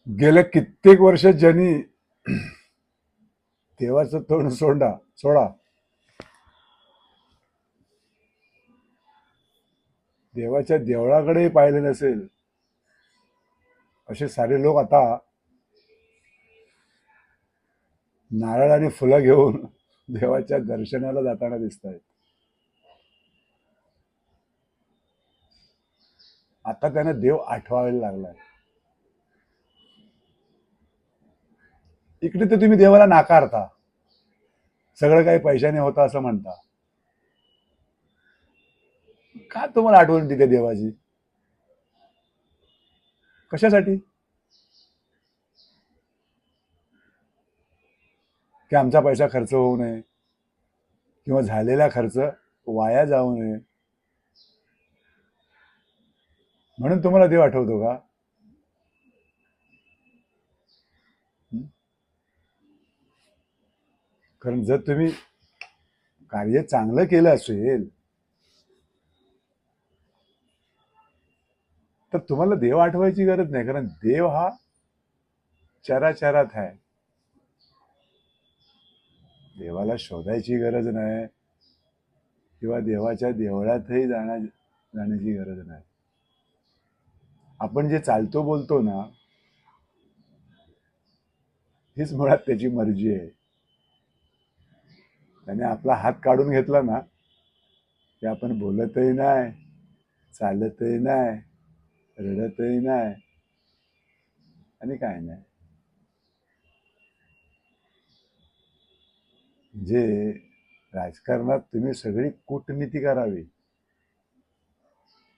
गेल्या कित्येक वर्ष ज्यांनी देवाचं तोंड सोडा देवाच्या देवळाकडेही पाहिले नसेल असे सारे लोक आता नारळ आणि फुलं घेऊन देवाच्या दर्शनाला जाताना दिसत आहेत. आता त्यांना देव आठवायला लागलाय. इकडे तर तुम्ही देवाला नाकारता, सगळं काही पैशाने होतं असं म्हणता. का तुम्हाला आठवण येते देवाची? कशासाठी? की आमचा पैसा खर्च होऊ नये किंवा झालेला खर्च वाया जाऊ नये म्हणून तुम्हाला देव आठवतो का? कारण जर तुम्ही कार्य चांगलं केलं असेल तर तुम्हाला देव आठवायची गरज नाही, कारण देव हा चराचरात आहे. देवाला शोधायची गरज नाही किंवा देवाच्या देवळातही जाण्याची गरज नाही. आपण जे चालतो बोलतो ना, हीच मुळात त्याची मर्जी आहे. त्याने आपला हात काढून घेतला ना की आपण बोलतही नाही, चालतही नाही, रडतही नाही आणि काय नाही. म्हणजे राजकारणात तुम्ही सगळी कूटनीती करावी.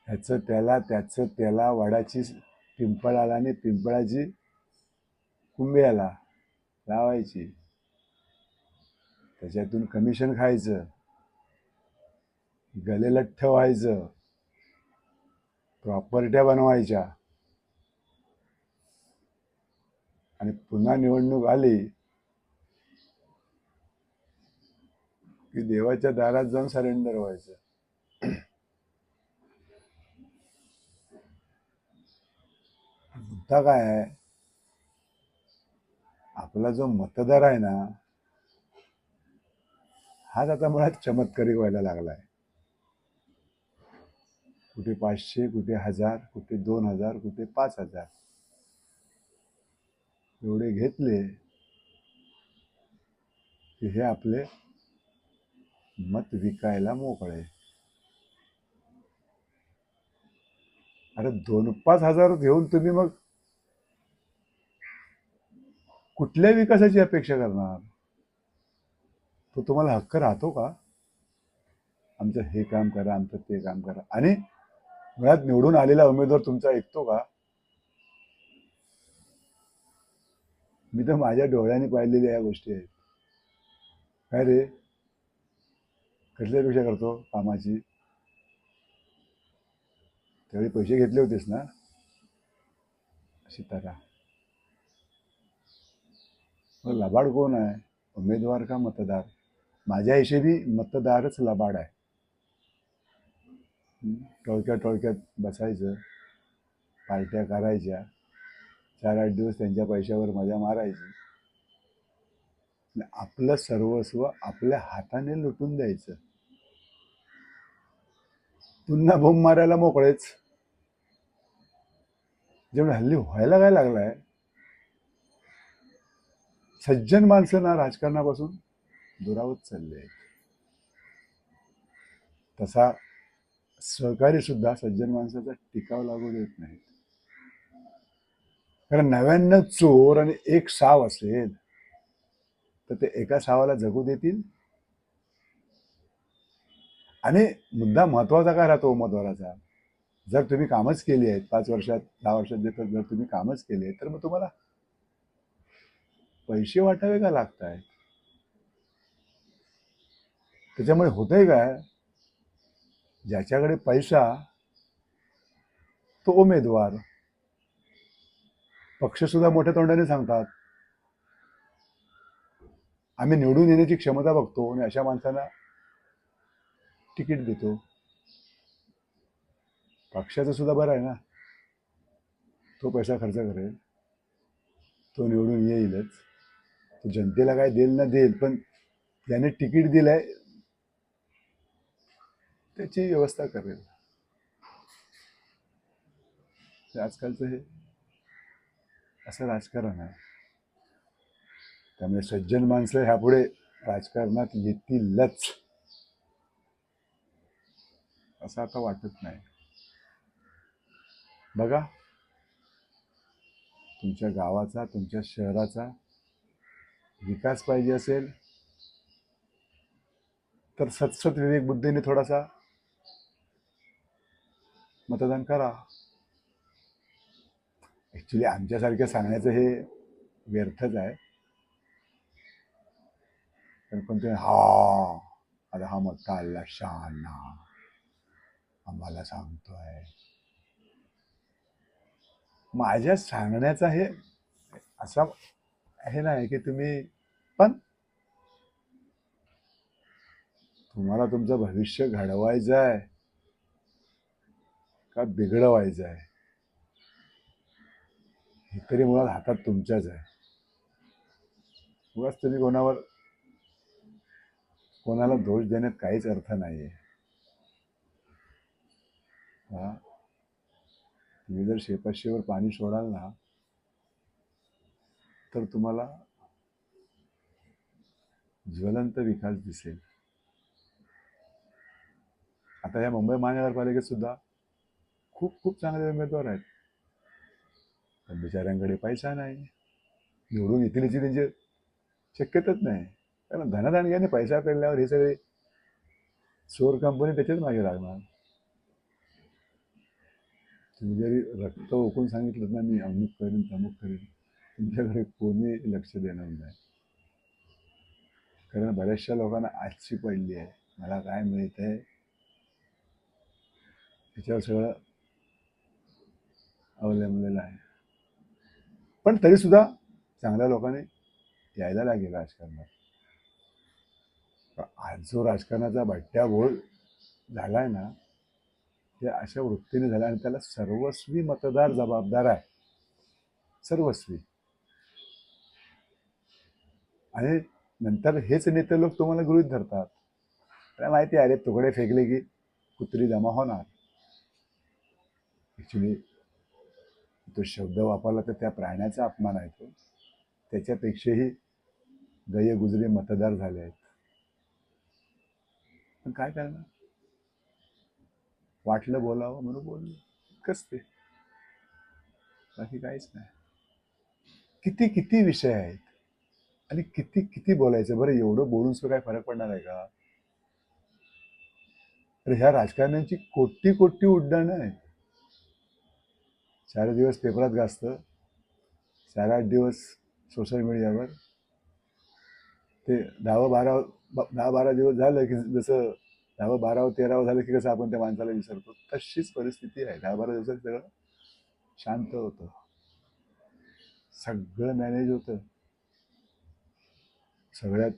ह्याचं त्याला, त्याचं त्याला, वडाची पिंपळाला आणि पिंपळाची कुंभ्याला लावायची, त्याच्यातून कमिशन खायचं, गलेलठ्ठ व्हायचं, प्रॉपर्ट्या बनवायच्या आणि पुन्हा निवडणूक आली की देवाच्या दारात जाऊन सरेंडर व्हायचं. मुद्दा काय आहे? आपला जो मतदार आहे ना, हाच आता मुळात चमत्कारी व्हायला लागलाय. कुठे 500, कुठे 1000, कुठे 2000, कुठे 5000 एवढे घेतले की हे आपले मत विकायला मोकळे. अरे 2-5 हजार घेऊन तुम्ही मग कुठल्या विकासाची अपेक्षा करणार? तो तुम्हाला हक्क राहतो का? आमचं हे काम करा, आमचं ते काम करा. आणि मुळात निवडून आलेला उमेदवार तुमचा ऐकतो का? मी तर माझ्या डोळ्यांनी पाहिलेल्या या गोष्टी आहेत. काय रे, कसल्यापेक्षा करतो कामाची? त्यावेळी पैसे घेतले होतेस ना, अशी तरा. मग लबाड कोण आहे, उमेदवार का मतदार? माझ्या हिशेबी मतदारच लबाड आहे. टोळक्या टोळक्यात बसायचं, पार्ट्या करायच्या, 4-8 दिवस त्यांच्या पैशावर मजा मारायची, आपलं सर्वस्व आपल्या हाताने लुटून द्यायचं, पुन्हा बोंब मारायला मोकळेच. जेवढं हल्ली व्हायला काय लागलाय, सज्जन माणसं ना राजकारणापासून दुरावत चालले आहेत. तसा सहकारी सुद्धा सज्जन माणसाचा टिकाव लागू देत नाहीत. कारण 99 चोर आणि 1 साव असेल तर ते एका सावाला जगू देतील? आणि मुद्दा महत्वाचा काय राहतो उमेदवाराचा? जर तुम्ही कामच केली आहेत 5 वर्षात 10 वर्षात जर तुम्ही कामच केले तर मग तुम्हाला पैसे वाटावे का लागत आहेत? त्याच्यामुळे होतंय काय, ज्याच्याकडे पैसा तो उमेदवार. पक्ष सुद्धा मोठ्या तोंडाने सांगतात आम्ही निवडून येण्याची क्षमता बघतो आणि अशा माणसांना तिकीट देतो. पक्षाचं सुद्धा बरं आहे ना, तो पैसा खर्च करेल. तो निवडून येईलच. तो जनतेला काय देईल ना देईल, पण त्याने तिकीट दिलंय त्याची व्यवस्था करेल. आजकालचं हे असं राजकारण आहे. त्यामुळे सज्जन माणसं ह्यापुढे राजकारणात येतीलच असं आता वाटत नाही. बघा, तुमच्या गावाचा, तुमच्या शहराचा विकास पाहिजे असेल तर सतसत विवेक बुद्धीने थोडासा मतदान करा. ऍक्च्युली आमच्यासारख्या सांगण्याचं हे व्यर्थच आहे. पण ते आता हा मोठा आला शहाणा आम्हाला सांगतोय. माझ्या सांगण्याचा हे असा हे नाही की तुम्ही, पण तुम्हाला तुमचं भविष्य घडवायचं आहे का बिघडवायचं आहे हे तरी मुळात हातात तुमच्याच आहे. उगाच तुम्ही कोणाला दोष देण्यात काहीच अर्थ नाहीये. तुम्ही जर शेपाशीवर पाणी सोडाल ना तर तुम्हाला ज्वलंत विकास दिसेल. आता या मुंबई महानगरपालिकेत सुद्धा खूप खूप चांगले उमेदवार आहेत, पण बिचाऱ्यांकडे पैसा नाही. निवडून येतील याची त्यांची शक्यताच नाही. कारण धनदानग्याने पैसा पेरल्यावर हे सगळे चोर कंपनी त्याच्याच मागे लागणार. तुम्ही जरी रक्त ओकून सांगितलं ना मी अमुक करेन तमुक करेन, तुमच्याकडे कोणी लक्ष देणार नाही. कारण बऱ्याचशा लोकांना आजची पडली आहे, मला काय मिळत आहे त्याच्यावर सगळं अवलंबलेलं आहे. पण तरी सुद्धा चांगल्या लोकांनी यायला लागेल राजकारणात. आज जो राजकारणाचा भट्ट्या बोल झालाय ना ते अशा वृत्तीने झाला, आणि त्याला सर्वस्वी मतदार जबाबदार आहे, सर्वस्वी. आणि नंतर हेच नेते लोक तुम्हाला गृहीत धरतात. त्याला माहिती आहे, अरे तुकडे फेकले की कुत्री जमा होणार. ऍक्च्युली तो शब्द वापरला तर त्या प्राण्याचा अपमान आहे. तो त्याच्यापेक्षाही गयगुजरे मतदार झाले आहेत. पण काय करणार, वाटलं बोलावं म्हणून बोललो, इतकंच ते, बाकी काहीच नाही. किती किती विषय आहेत आणि किती किती बोलायचं. बरं, एवढं बोलून सुद्धा काय फरक पडणार आहे का? तर ह्या राजकारण्यांची कोटी कोटी उड्डाणं आहे. 4 दिवस पेपरात गाजतं, 4-8 दिवस सोशल मीडियावर, ते 10-12 दिवस झालं की जसं 10-12-13 झालं की कसं आपण त्या माणसाला विसरतो, तशीच परिस्थिती आहे. 10-12 दिवसात सगळं शांत होतं, सगळं मॅनेज होतं. सगळ्यात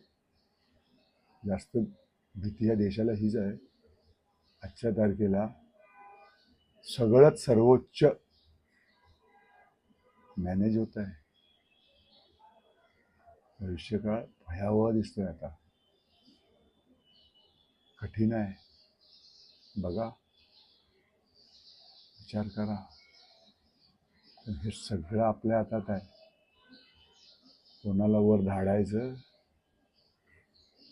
जास्त भीती या देशाला हीच आहे, आजच्या तारखेला सगळंच सर्वोच्च मॅनेज होत आहे. भविष्यकाळ भयावह दिसतोय आता, कठीण आहे. बघा, विचार करा. हे सगळं आपल्या हातात आहे. कोणाला वर धाडायचं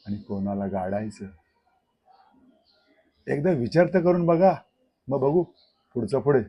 आणि कोणाला गाडायचं, एकदा विचार तर करून बघा, मग बघू पुढचं पुढे.